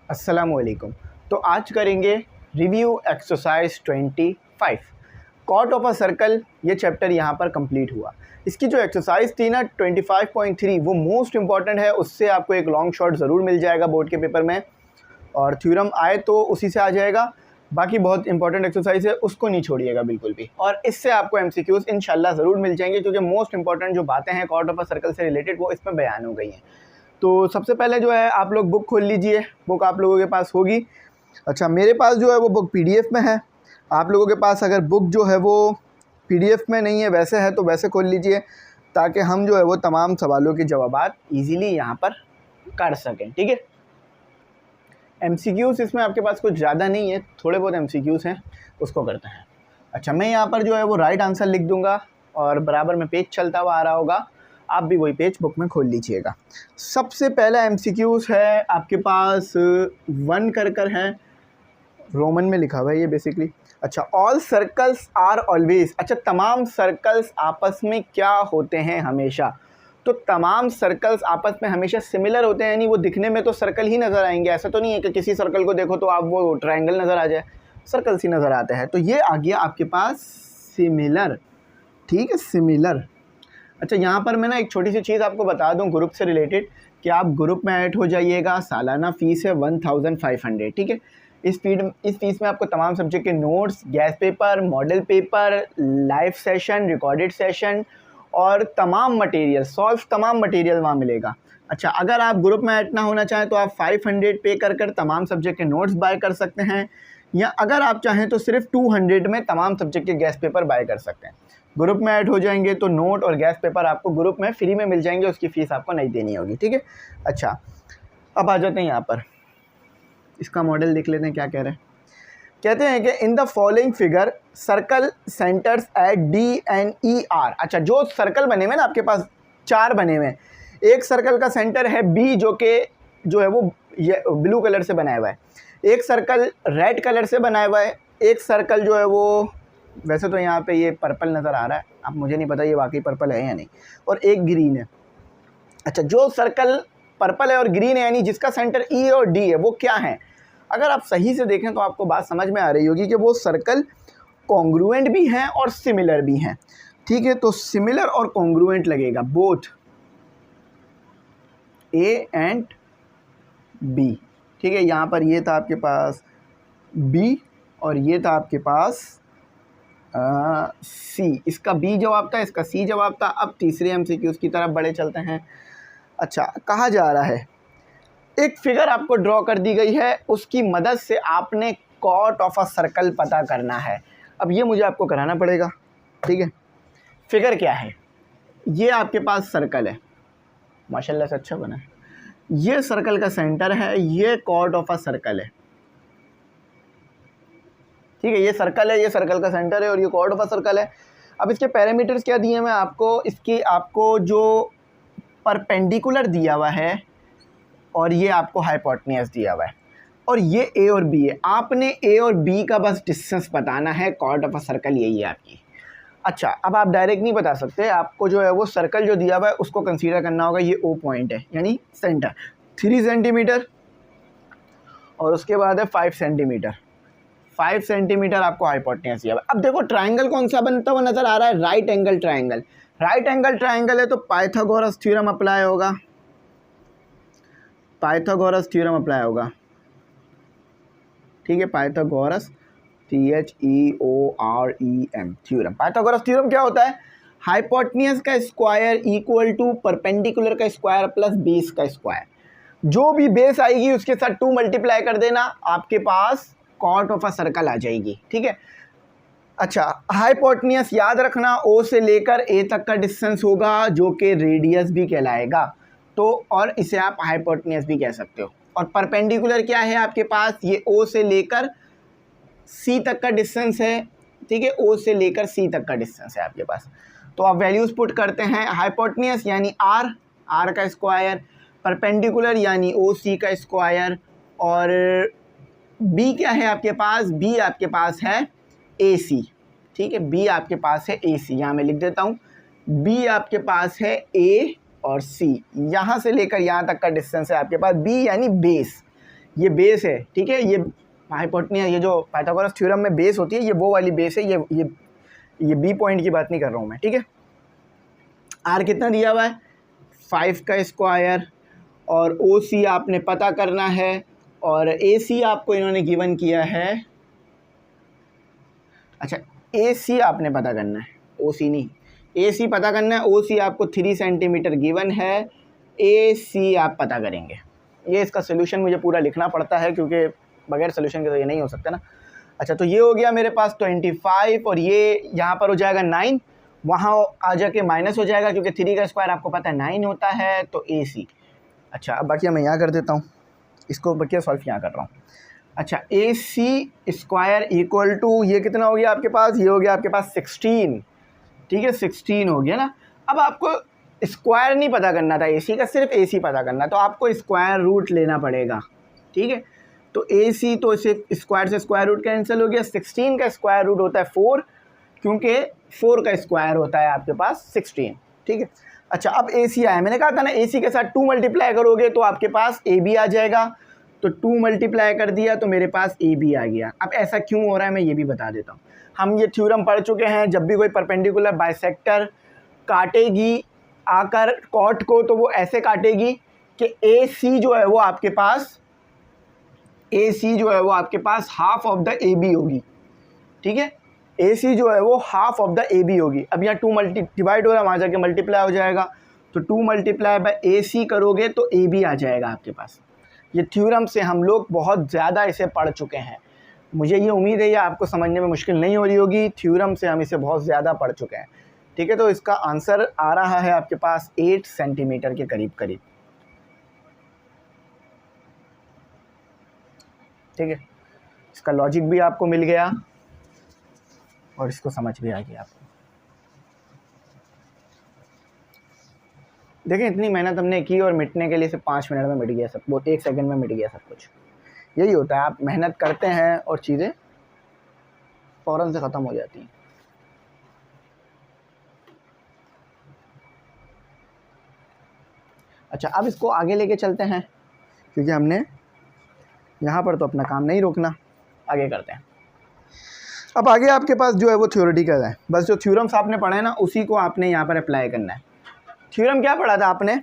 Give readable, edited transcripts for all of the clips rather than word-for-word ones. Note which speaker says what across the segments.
Speaker 1: अस्सलामुअलैकुम। तो आज करेंगे review exercise 25 caught of a circle. ये चैप्टर यहाँ पर कंप्लीट हुआ। इसकी जो एक्सरसाइज थी ना 25.3 वो मोस्ट इंपॉर्टेंट है, उससे आपको एक लॉन्ग शॉट ज़रूर मिल जाएगा बोर्ड के पेपर में, और थ्योरम आए तो उसी से आ जाएगा। बाकी बहुत इंपॉर्टेंट एक्सरसाइज है, उसको नहीं छोड़िएगा बिल्कुल भी, और इससे आपको एमसीक्यूज इंशाल्लाह ज़रूर मिल जाएंगे, क्योंकि मोस्ट इंपॉर्टेंट जो बातें हैं कॉट ऑफ अ सर्कल से रिलेटेड वो इसमें बयान हो गई हैं। तो सबसे पहले जो है आप लोग बुक खोल लीजिए, बुक आप लोगों के पास होगी। अच्छा, मेरे पास जो है वो बुक पीडीएफ में है। आप लोगों के पास अगर बुक जो है वो पीडीएफ में नहीं है, वैसे है तो वैसे खोल लीजिए, ताकि हम जो है वो तमाम सवालों के जवाबात इजीली यहाँ पर कर सकें। ठीक है, एमसीक्यूज़ इसमें आपके पास कुछ ज़्यादा नहीं है, थोड़े बहुत एमसीक्यूज़ हैं, उसको करते हैं। अच्छा, मैं यहाँ पर जो है वो राइट आंसर लिख दूँगा और बराबर में पेज चलता हुआ आ रहा होगा, आप भी वही पेज बुक में खोल लीजिएगा। सबसे पहला एमसीक्यूज़ है आपके पास 1 कर है, रोमन में लिखा हुआ है ये बेसिकली। अच्छा, ऑल सर्कल्स आर ऑलवेज, अच्छा तमाम सर्कल्स आपस में क्या होते हैं हमेशा, तो तमाम सर्कल्स आपस में हमेशा सिमिलर होते हैं, यानी वो दिखने में तो सर्कल ही नज़र आएंगे। ऐसा तो नहीं है कि किसी सर्कल को देखो तो आप वो ट्रायंगल नज़र आ जाए, सर्कल्स ही नज़र आते हैं। तो ये आ गया आपके पास सिमिलर। ठीक है, सिमिलर। अच्छा, यहाँ पर मैं ना एक छोटी सी चीज़ आपको बता दूँ ग्रुप से रिलेटेड, कि आप ग्रुप में ऐड हो जाइएगा। सालाना फ़ीस है 1500। ठीक है, इस फीस में आपको तमाम सब्जेक्ट के notes, gas paper, model paper, live session, recorded session और तमाम मटेरियल वहाँ मिलेगा। अच्छा, अगर आप ग्रुप में ऐड ना होना चाहें तो आप 500 पे कर तमाम सब्जेक्ट के नोट्स बाय कर सकते हैं, या अगर आप चाहें तो सिर्फ 200 में तमाम सब्जेक्ट के गैस पेपर बाय कर सकते हैं। ग्रुप में ऐड हो जाएंगे तो नोट और गैस पेपर आपको ग्रुप में फ्री में मिल जाएंगे, उसकी फ़ीस आपको नहीं देनी होगी। ठीक है, अच्छा अब आ जाते हैं यहाँ पर, इसका मॉडल देख लेते हैं क्या कह रहे हैं। कहते हैं कि in the following figure circle centres at D and E are. अच्छा, जो सर्कल बने हुए ना आपके पास 4 बने हुए हैं, एक सर्कल का सेंटर है बी, जो है वो ये ब्लू कलर से बनाया हुआ है, एक सर्कल रेड कलर से बनाया हुआ है, एक सर्कल जो है वो, वैसे तो यहाँ पे ये पर्पल नज़र आ रहा है, अब मुझे नहीं पता ये वाकई पर्पल है या नहीं, और एक ग्रीन है। अच्छा, जो सर्कल पर्पल है और ग्रीन है, यानी जिसका सेंटर ई और डी है, वो क्या है? अगर आप सही से देखें तो आपको बात समझ में आ रही होगी कि वो सर्कल कॉन्ग्रुएंट भी हैं और सिमिलर भी हैं। ठीक है, तो सिमिलर और कॉन्ग्रुएंट लगेगा, बोथ ए एंड बी। ठीक है, यहाँ पर ये था आपके पास बी और ये था आपके पास सी। इसका बी जवाब था, इसका सी जवाब था। अब तीसरे एमसीक्यूज़ की तरफ बड़े चलते हैं। अच्छा, कहा जा रहा है एक फिगर आपको ड्रॉ कर दी गई है, उसकी मदद से आपने कॉट ऑफ अ सर्कल पता करना है। अब ये मुझे आपको कराना पड़ेगा। ठीक है, फिगर क्या है? ये आपके पास सर्कल है, माशाल्लाह से अच्छा बना है। ये सर्कल का सेंटर है, ये कॉट ऑफ अ सर्कल है। ठीक है, ये सर्कल है, ये सर्कल का सेंटर है और ये कॉर्ड ऑफ अ सर्कल है। अब इसके पैरामीटर्स क्या दिए हैं मैं आपको, इसकी आपको जो परपेंडिकुलर दिया हुआ है और ये आपको हाइपोटेन्यूज दिया हुआ है, और ये ए और बी है। आपने ए और बी का बस डिस्टेंस बताना है, कॉर्ड ऑफ अ सर्कल यही है आपकी। अच्छा, अब आप डायरेक्ट नहीं बता सकते, आपको जो है वो सर्कल जो दिया हुआ है उसको कंसीडर करना होगा। ये ओ पॉइंट है, यानी सेंटर 3 सेंटीमीटर, और उसके बाद है 5 सेंटीमीटर। 5 सेंटीमीटर आपको हाइपोटेन्यूज दिया हुआ है। अब देखो ट्राइंगल कौन सा बनता हुआ नज़र आ रहा है, right angle triangle. Right angle triangle है तो पाइथागोरस थ्योरम अप्लाई होगा, पाइथागोरस थ्योरम अप्लाई होगा। ठीक है, Pythagoras THEOREM theorem. Pythagoras theorem क्या होता है? हाइपोटेन्यूज का स्क्वायर इक्वल टू परपेंडिकुलर का स्क्वायर प्लस बेस का स्क्वायर। जो भी बेस आएगी उसके साथ 2 मल्टीप्लाई कर देना, आपके पास कॉट ऑफ अ सर्कल आ जाएगी। ठीक है, अच्छा हाइपोटेन्यूज याद रखना, ओ से लेकर ए तक का डिस्टेंस होगा, जो कि रेडियस भी कहलाएगा, तो और इसे आप हाइपोटेन्यूज भी कह सकते हो। और परपेंडिकुलर क्या है आपके पास? ये ओ से लेकर सी तक का डिस्टेंस है। ठीक है, ओ से लेकर सी तक का डिस्टेंस है आपके पास। तो आप वैल्यूज़ पुट करते हैं, हाइपोटेन्यूज यानी आर का स्क्वायर, परपेंडिकुलर यानी ओ सी का स्क्वायर, और बी क्या है आपके पास? बी आपके पास है ए सी। ठीक है, बी आपके पास है ए सी, यहाँ मैं लिख देता हूँ, बी आपके पास है ए और सी। यहाँ से लेकर यहाँ तक का डिस्टेंस है आपके पास बी, यानी बेस। ये बेस है, ठीक है। ये हाइपोटेन्यूज, ये जो पाइथागोरस थ्योरम में बेस होती है, ये वो वाली बेस है, ये बी पॉइंट की बात नहीं कर रहा हूँ मैं, ठीक है। आर कितना दिया हुआ है 5 का स्क्वायर, और ओ सी आपने पता करना है, और ए सी आपको इन्होंने गिवन किया है। अच्छा, ए सी आपने पता करना है, ओ सी नहीं, ए सी पता करना है। ओ सी आपको 3 सेंटीमीटर गिवन है, ए सी आप पता करेंगे। ये इसका सोल्यूशन मुझे पूरा लिखना पड़ता है क्योंकि बगैर सोल्यूशन के तो ये नहीं हो सकता ना। अच्छा, तो ये हो गया मेरे पास 25, और ये यहाँ पर हो जाएगा 9, वहाँ आ जाके माइनस हो जाएगा क्योंकि 3 का स्क्वायर आपको पता है 9 होता है, तो ए सी। अच्छा, अब बाकी मैं यहाँ कर देता हूँ, इसको बाकी सॉल्व यहाँ कर रहा हूँ। अच्छा, ए सी स्क्वायर इक्वल टू ये कितना हो गया आपके पास, ये हो गया आपके पास 16, ठीक है, 16 हो गया ना। अब आपको स्क्वायर नहीं पता करना था ए सी का, सिर्फ ए सी पता करना, तो आपको स्क्वायर रूट लेना पड़ेगा, ठीक है। तो ए सी, तो इसे स्क्वायर से स्क्वायर रूट कैंसिल हो गया। 16 का स्क्वायर रूट होता है 4, क्योंकि 4 का स्क्वायर होता है आपके पास 16, ठीक है। अच्छा, अब ए सी आया, मैंने कहा था ना ए सी के साथ 2 मल्टीप्लाई करोगे तो आपके पास ए बी आ जाएगा, तो 2 मल्टीप्लाई कर दिया तो मेरे पास ए बी आ गया। अब ऐसा क्यों हो रहा है मैं ये भी बता देता हूँ। हम ये थ्योरम पढ़ चुके हैं, जब भी कोई परपेंडिकुलर बाइसेक्टर काटेगी आकर कॉट को, तो वो ऐसे काटेगी कि ए सी जो है वो आपके पास, ए सी जो है वो आपके पास half of the A B होगी, ठीक है। ए सी जो है वो half of the A B होगी। अब यहाँ 2 डिवाइड हो रहा है, वहाँ जाके मल्टीप्लाई हो जाएगा, तो 2 मल्टीप्लाई बाय ए सी करोगे तो ए बी आ जाएगा आपके पास। ये थ्योरम से हम लोग बहुत ज़्यादा इसे पढ़ चुके हैं, मुझे ये उम्मीद है ये आपको समझने में मुश्किल नहीं हो रही होगी। थ्योरम से हम इसे बहुत ज़्यादा पढ़ चुके हैं, ठीक है। तो इसका आंसर आ रहा है आपके पास 8 सेंटीमीटर के करीब करीब, ठीक है। इसका लॉजिक भी आपको मिल गया और इसको समझ भी आ गया आपको। देखिए, इतनी मेहनत हमने की और मिटने के लिए सिर्फ 5 मिनट में मिट गया सब, वो 1 सेकंड में मिट गया सब कुछ। यही होता है, आप मेहनत करते हैं और चीज़ें फ़ौरन से ख़त्म हो जाती हैं। अच्छा, अब इसको आगे लेके चलते हैं क्योंकि हमने यहाँ पर तो अपना काम नहीं रोकना, आगे करते हैं। अब आगे आपके पास जो है वो थ्योरेटिकल है, बस जो थ्योरम्स आपने पढ़े ना उसी को आपने यहाँ पर अप्लाई करना है। थ्योरम क्या पढ़ा था आपने,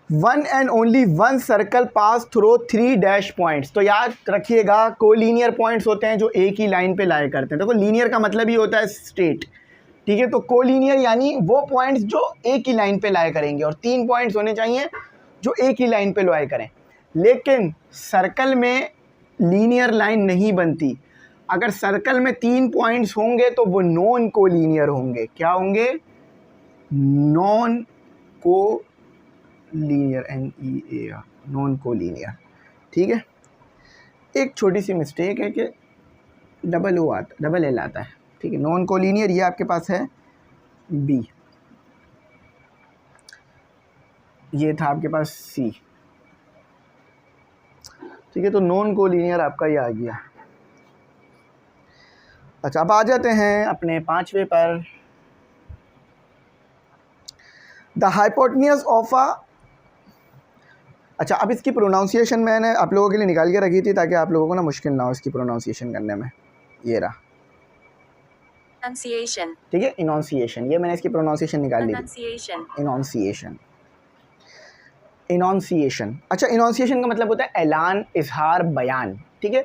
Speaker 1: 1 and only 1 circle pass through 3 dash points. तो याद रखिएगा, कोलिनियर पॉइंट्स होते हैं जो एक ही लाइन पे लाया करते हैं। देखो, लीनियर का मतलब ही होता है स्ट्रेट, ठीक है। तो कोलिनियर यानी वो पॉइंट्स जो एक ही लाइन पे लाया करेंगे, और 3 पॉइंट्स होने चाहिए जो एक ही लाइन पे लाया करें। लेकिन सर्कल में लीनियर लाइन नहीं बनती। अगर सर्कल में 3 पॉइंट्स होंगे तो वो नॉन कोलिनियर होंगे। क्या होंगे, non collinear, NEAR, non collinear, ठीक है। एक छोटी सी मिस्टेक है कि डबल L आता है, ठीक है। नॉन कोलिनियर ये आपके पास है B, ये था आपके पास C, ठीक है। तो नॉन कोलिनियर आपका ये आ गया। अच्छा, अब आ जाते हैं अपने 5वें पर, द हाइपोटेन्यूज ऑफ अ। अच्छा, अब इसकी प्रोनाउंसिएशन मैंने आप लोगों के लिए निकाल के रखी थी ताकि आप लोगों को ना मुश्किल ना हो इसकी प्रोनाउंसिएशन करने में। ये रहा, ठीक है, इनॉन्सिएशन। ये मैंने इसकी प्रोनाउंसिएशन निकाल ली थी, इनॉन्सिएशन। अच्छा, इनॉन्सिएशन का मतलब होता है ऐलान, इजहार, बयान, ठीक है।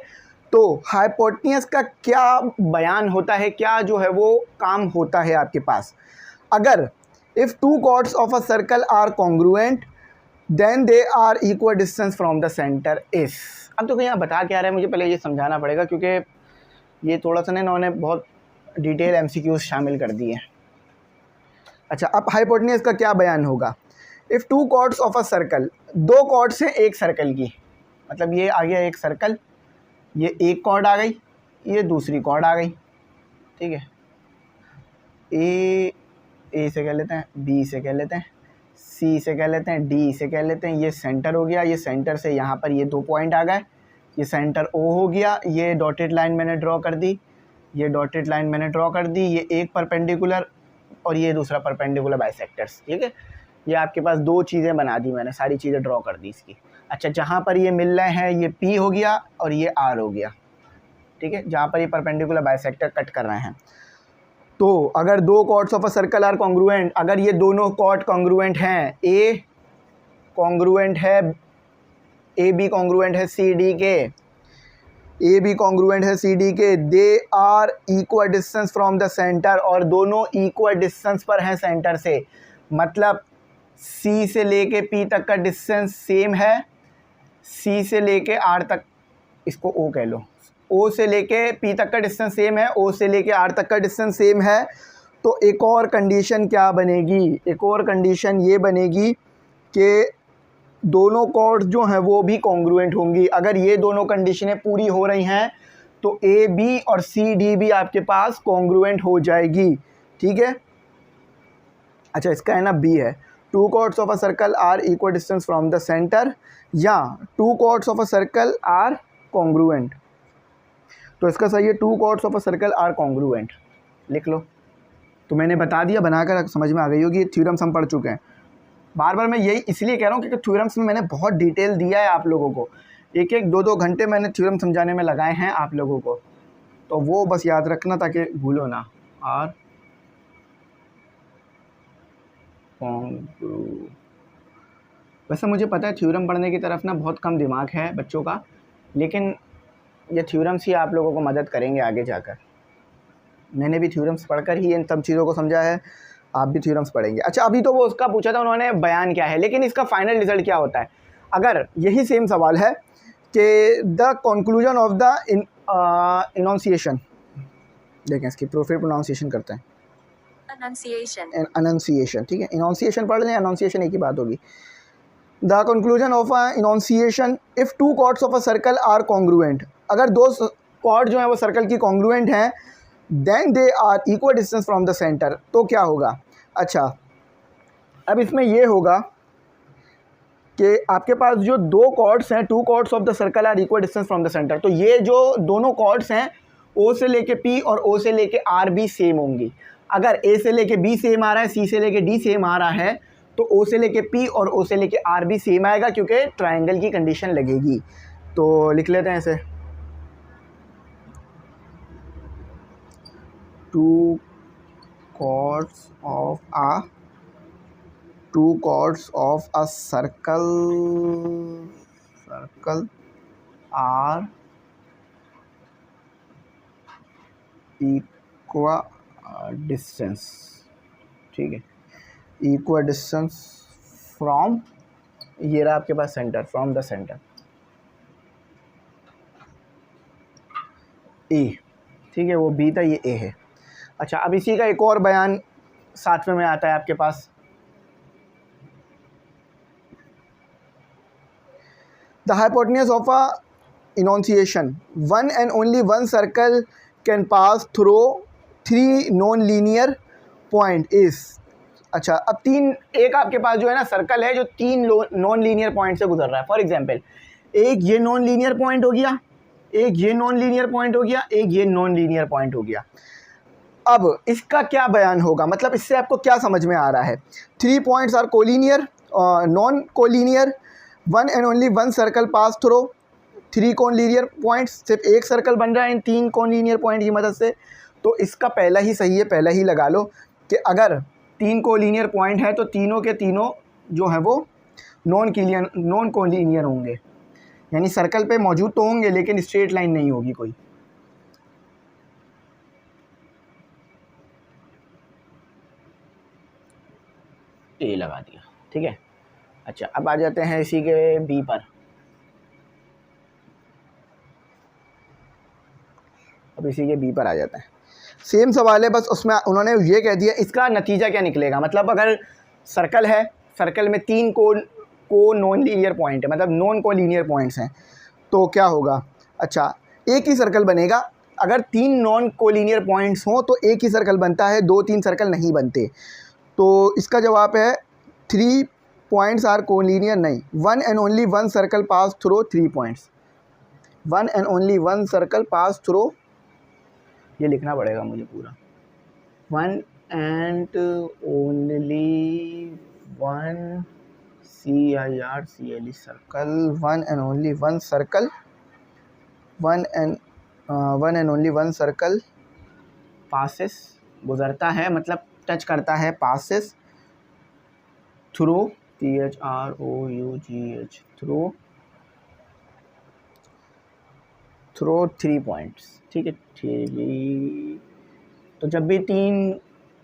Speaker 1: तो हाइपोटेन्यूज का क्या बयान होता है, क्या जो है वो काम होता है आपके पास। अगर if 2 chords of a circle are congruent then they are equal distance from the centre is. अब तो यहाँ बता क्या रहा है, मुझे पहले ये समझाना पड़ेगा क्योंकि ये थोड़ा सा ना इन्होंने बहुत डिटेल MCQs शामिल कर दिए। अच्छा, अब हाइपोटेन्यूज का क्या बयान होगा, if 2 chords of a circle, 2 chords हैं एक सर्कल की, मतलब ये आ गया एक सर्कल, ये एक कॉर्ड आ गई, ये दूसरी कॉर्ड आ गई, ठीक है। ए से कह लेते हैं, बी से कह लेते हैं, सी से कह लेते हैं, डी से कह लेते हैं। ये सेंटर हो गया, ये सेंटर से यहाँ पर ये 2 पॉइंट आ गए, ये सेंटर O हो गया। ये डॉटेड लाइन मैंने ड्रॉ कर दी, ये डॉटेड लाइन मैंने ड्रॉ कर दी, ये एक परपेंडिकुलर और ये दूसरा परपेंडिकुलर बाइसेक्टर्स, ठीक है। ये आपके पास 2 चीज़ें बना दी मैंने, सारी चीज़ें ड्रॉ कर दी इसकी। अच्छा, जहाँ पर ये मिल रहे हैं ये P हो गया और ये R हो गया, ठीक है, जहाँ पर ये परपेंडिकुलर बाइसेक्टर कट कर रहे हैं। तो अगर दो chords of a circle are congruent, अगर ये दोनों कॉर्ड कॉन्ग्रुएंट हैं, A कॉन्ग्रुएंट है, ए बी कॉन्ग्रुएंट है सी डी के, ए बी कॉन्ग्रुएंट है सी डी के, they are equal distance from the centre, और दोनों इक्वल डिस्टेंस पर हैं सेंटर से, मतलब सी से लेके पी तक का डिस्टेंस सेम है, सी से लेके आर तक, इसको ओ कह लो, ओ से लेके पी तक का डिस्टेंस सेम है, ओ से लेके आर तक का डिस्टेंस सेम है। तो एक और कंडीशन क्या बनेगी, एक और कंडीशन ये बनेगी कि दोनों कॉर्ड्स जो हैं वो भी कॉन्ग्रुएंट होंगी। अगर ये दोनों कंडीशनें पूरी हो रही हैं तो ए बी और सी डी भी आपके पास कॉन्ग्रुएंट हो जाएगी, ठीक है। अच्छा, इसका है ना बी है, two chords of a circle are equal distance from the centre, या two chords of a circle are congruent. तो इसका सही है two chords of a circle are congruent, लिख लो। तो मैंने बता दिया, बनाकर समझ में आ गई होगी, थ्योरम्स हम पढ़ चुके हैं। बार बार मैं यही इसलिए कह रहा हूँ क्योंकि थ्योरम्स में मैंने बहुत डिटेल दिया है आप लोगों को, एक एक दो दो घंटे मैंने थ्योरम समझाने में लगाए हैं आप लोगों को, तो वो बस याद रखना ताकि भूलो ना। आर वैसे मुझे पता है थ्योरम पढ़ने की तरफ ना बहुत कम दिमाग है बच्चों का, लेकिन ये थ्योरम्स ही आप लोगों को मदद करेंगे आगे जाकर। मैंने भी थ्योरम्स पढ़कर ही इन सब चीज़ों को समझा है, आप भी थ्योरम्स पढ़ेंगे। अच्छा, अभी तो वो उसका पूछा था उन्होंने बयान क्या है, लेकिन इसका फाइनल रिजल्ट क्या होता है? अगर यही सेम सवाल है कि द कंक्लूजन ऑफ द इनॉन्सिएशन, देखें इसकी फिर प्रोनाउंसिएशन करते हैं, अनंसिएशन, ठीक है, इनॉन्सिएशन पढ़ लें, अनॉन्सिएशन एक ही बात होगी। The conclusion of a enunciation, if two chords of a circle are congruent, अगर दो कॉर्ड जो है वो सर्कल की कॉन्ग्रुएंट हैं, then they are equal distance from the centre, तो क्या होगा? अच्छा, अब इसमें ये होगा कि आपके पास जो दो कॉर्ड्स हैं, two chords of the circle are equal distance from the centre, तो ये जो दोनों कॉर्ड्स हैं ओ से लेके पी और ओ से लेके आर भी सेम होंगी। अगर ए से लेके बी सेम आ रहा है, सी से लेके डी सेम आ रहा है, तो ओ से लेके पी और ओ से लेके आर भी सेम आएगा, क्योंकि ट्राइंगल की कंडीशन लगेगी। तो लिख लेते हैं ऐसे, to chords of a circle are equal distance, ठीक है, इक्वल डिस्टेंस फ्रॉम, ये रहा आपके पास सेंटर, फ्रॉम द सेंटर ए, ठीक है, वो बी था, ये ए है। अच्छा, अब इसी का एक और बयान सातवें में आता है आपके पास, the hypotenuse of a enunciation, one and only one circle can pass through three non linear point is. अच्छा, अब एक आपके पास जो है ना सर्कल है जो तीन नॉन लीनियर पॉइंट से गुजर रहा है। फॉर एग्जांपल, एक ये नॉन लीनियर पॉइंट हो गया, एक ये नॉन लीनियर पॉइंट हो गया, एक ये नॉन लीनियर पॉइंट हो गया। अब इसका क्या बयान होगा, मतलब इससे आपको क्या समझ में आ रहा है? Three points are collinear, non collinear, one and only one circle pass through three collinear points, सिर्फ एक सर्कल बन रहा है इन तीन कोलिनियर पॉइंट की मदद से। तो इसका पहला ही सही है, पहला ही लगा लो कि अगर तीन कोलिनियर पॉइंट है तो तीनों के तीनों जो है वो नॉन कोलिनियर होंगे, यानी सर्कल पे मौजूद तो होंगे लेकिन स्ट्रेट लाइन नहीं होगी कोई। ए लगा दिया, ठीक है। अच्छा, अब आ जाते हैं इसी के बी पर। अब इसी के बी पर आ जाते हैं, सेम सवाल है, बस उसमें उन्होंने ये कह दिया इसका नतीजा क्या निकलेगा। मतलब अगर सर्कल है, सर्कल में तीन को नॉन लीनियर पॉइंट है, मतलब नॉन को लीनियर पॉइंट्स हैं, तो क्या होगा? अच्छा, एक ही सर्कल बनेगा। अगर तीन नॉन कोलिनियर पॉइंट्स हों तो एक ही सर्कल बनता है, दो तीन सर्कल नहीं बनते। तो इसका जवाब है थ्री पॉइंट्स आर कोलिनियर नहीं, one and only one circle pass through three points, one and only one circle pass through, ये लिखना पड़ेगा मुझे पूरा, one and only one CIRCLE circle, one and only one circle, one and only one circle passes, गुजरता है मतलब touch करता है, passes through, THROUGH, through 3 points, ठीक है। तो जब भी 3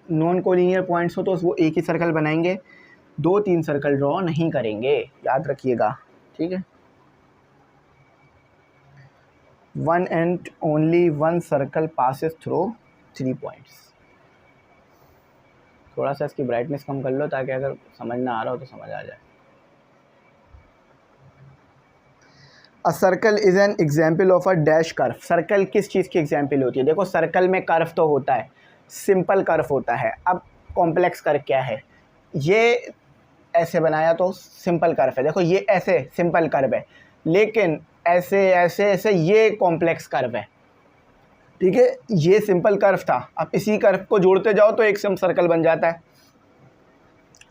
Speaker 1: नॉन कोलिनियर पॉइंट्स हो तो वो एक ही सर्कल बनाएंगे, 2-3 सर्कल ड्रॉ नहीं करेंगे, याद रखिएगा, ठीक है। One and only one circle passes through 3 points. थोड़ा सा इसकी ब्राइटनेस कम कर लो ताकि अगर समझ ना आ रहा हो तो समझ आ जाए। A circle is an example of a dash curve. Circle किस चीज़ की एग्जाम्पल होती है? देखो सर्कल में कर्व तो होता है, सिंपल कर्व होता है। अब कॉम्प्लेक्स कर्व क्या है? ये ऐसे बनाया तो सिंपल कर्व है, देखो ये ऐसे सिंपल कर्व है, लेकिन ऐसे ऐसे ऐसे ये कॉम्प्लेक्स कर्व है, ठीक है। ये सिंपल कर्व था, अब इसी कर्व को जोड़ते जाओ तो एक सम सर्कल बन जाता है।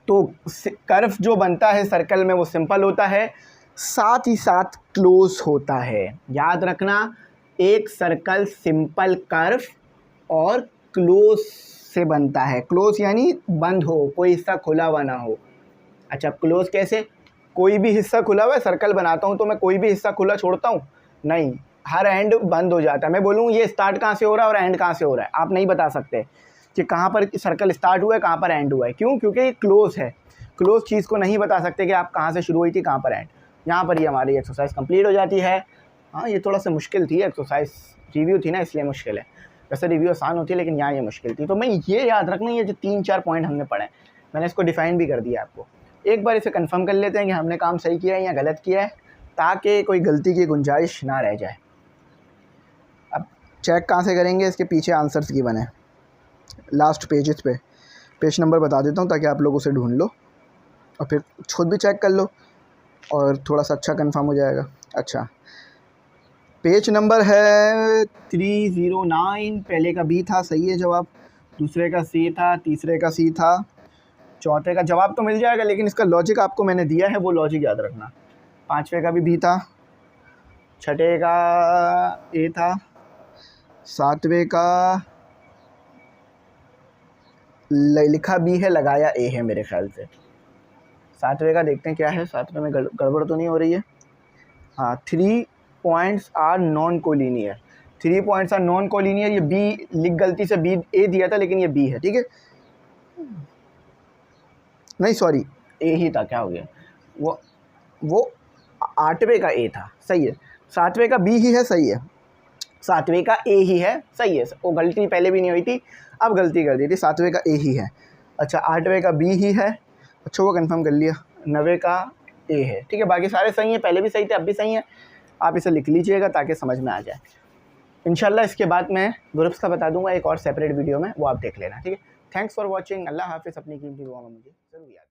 Speaker 1: तो कर्व जो बनता है सर्कल में वो सिंपल होता है, साथ ही साथ क्लोज होता है। याद रखना, एक सर्कल सिंपल कर्व और क्लोज से बनता है। क्लोज यानी बंद हो, कोई हिस्सा खुला हुआ ना हो। अच्छा, क्लोज कैसे? कोई भी हिस्सा खुला हुआ है, सर्कल बनाता हूँ तो मैं कोई भी हिस्सा खुला छोड़ता हूँ? नहीं, हर एंड बंद हो जाता है। मैं बोलूँ ये स्टार्ट कहाँ से हो रहा है और एंड कहाँ से हो रहा है, आप नहीं बता सकते कि कहाँ पर सर्कल स्टार्ट हुआ है, कहाँ पर एंड हुआ है। क्यों? क्योंकि ये क्लोज है। क्लोज चीज़ को नहीं बता सकते कि आप कहाँ से शुरू हुई थी, कहाँ पर एंड। यहाँ पर ही हमारी एक्सरसाइज कंप्लीट हो जाती है। हाँ, ये थोड़ा सा मुश्किल थी एक्सरसाइज, रिव्यू थी ना इसलिए मुश्किल है। वैसे रिव्यू आसान होती है लेकिन यहाँ ये मुश्किल थी। तो मैं ये याद रखना, ये जो 3-4 पॉइंट हमने पढ़े, मैंने इसको डिफ़ाइन भी कर दिया आपको। एक बार इसे कंफर्म कर लेते हैं कि हमने काम सही किया है या गलत किया है, ताकि कोई गलती की गुंजाइश ना रह जाए। अब चेक कहाँ से करेंगे? इसके पीछे आंसर्स गिवन है लास्ट पेजेस पे। पेज नंबर बता देता हूँ ताकि आप लोग उसे ढूंढ लो और फिर खुद भी चेक कर लो और थोड़ा सा अच्छा कंफर्म हो जाएगा। अच्छा, पेज नंबर है 309। पहले का बी था, सही है जवाब। दूसरे का सी था, तीसरे का सी था, चौथे का जवाब तो मिल जाएगा, लेकिन इसका लॉजिक आपको मैंने दिया है, वो लॉजिक याद रखना। पांचवे का भी बी था, छठे का ए था, सातवें का लिखा बी है, लगाया ए है मेरे ख्याल से। सातवें का देखते हैं क्या है, सातवें में गड़बड़ तो नहीं हो रही है। हाँ, 3 points are non collinear. 3 points are non collinear, ये बी लिख गलती से बी ए दिया था लेकिन ये बी है, ठीक है। नहीं सॉरी, ए ही था, क्या हो गया, वो 8वें का ए था, सही है। 7वें का बी ही है, सही है। 7वें का ए ही है, सही है। वो गलती पहले भी नहीं हुई थी, अब गलती कर दी थी। 7वें का ए ही है। अच्छा, 8वें का बी ही है, अच्छा वो कंफर्म कर लिया। 9वें का ए है, ठीक है। बाकी सारे सही हैं, पहले भी सही थे, अब भी सही है। आप इसे लिख लीजिएगा ताकि समझ में आ जाए। इंशाल्लाह इसके बाद मैं ग्रुप्स का बता दूंगा एक और सेपरेट वीडियो में, वो आप देख लेना, ठीक है। Thanks for watching. अल्लाह हाफिज़। अपनी कीमती दुआ में मुझे ज़रूर याद